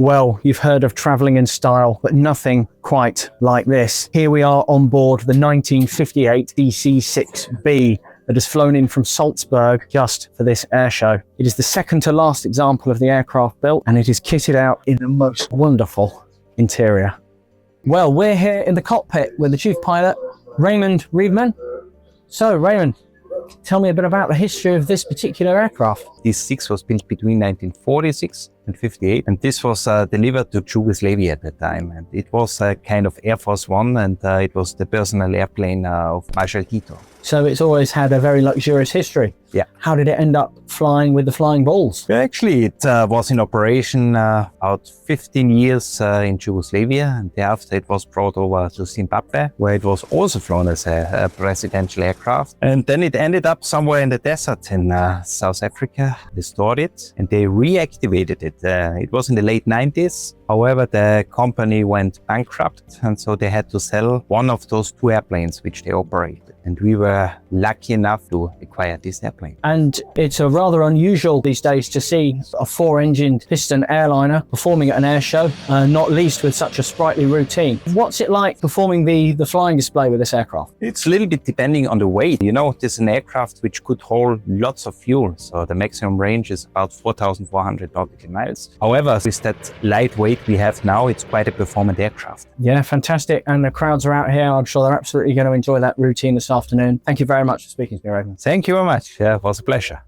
Well, you've heard of traveling in style, but nothing quite like this. Here we are on board the 1958 DC-6B that has flown in from Salzburg just for this air show. It is the second to last example of the aircraft built, and it is kitted out in the most wonderful interior. Well, we're here in the cockpit with the chief pilot, Raimund Riedmann. So, Raimund, tell me a bit about the history of this particular aircraft. DC-6 was built between 1946 and 58, and this was delivered to Yugoslavia at the time. And it was a kind of Air Force One, and it was the personal airplane of President Tito. So it's always had a very luxurious history. Yeah. How did it end up flying with the flying balls? Actually, it was in operation about 15 years in Yugoslavia, and thereafter it was brought over to Zimbabwe, where it was also flown as a presidential aircraft. And then it ended up somewhere in the desert in South Africa. They stored it and they reactivated it. It was in the late 90s. However, the company went bankrupt, and so they had to sell one of those two airplanes which they operated. And we were lucky enough to acquire this airplane. And it's a rather unusual these days to see a four-engined piston airliner performing at an air show, not least with such a sprightly routine. What's it like performing the flying display with this aircraft? It's a little bit depending on the weight. You know, this is an aircraft which could hold lots of fuel. So the maximum range is about 4,400 nautical miles. However, with that lightweight we have now, it's quite a performant aircraft. Yeah, fantastic. And the crowds are out here. I'm sure they're absolutely going to enjoy that routine this afternoon. Thank you very much for speaking to me, Raimund. Thank you very much. It was a pleasure.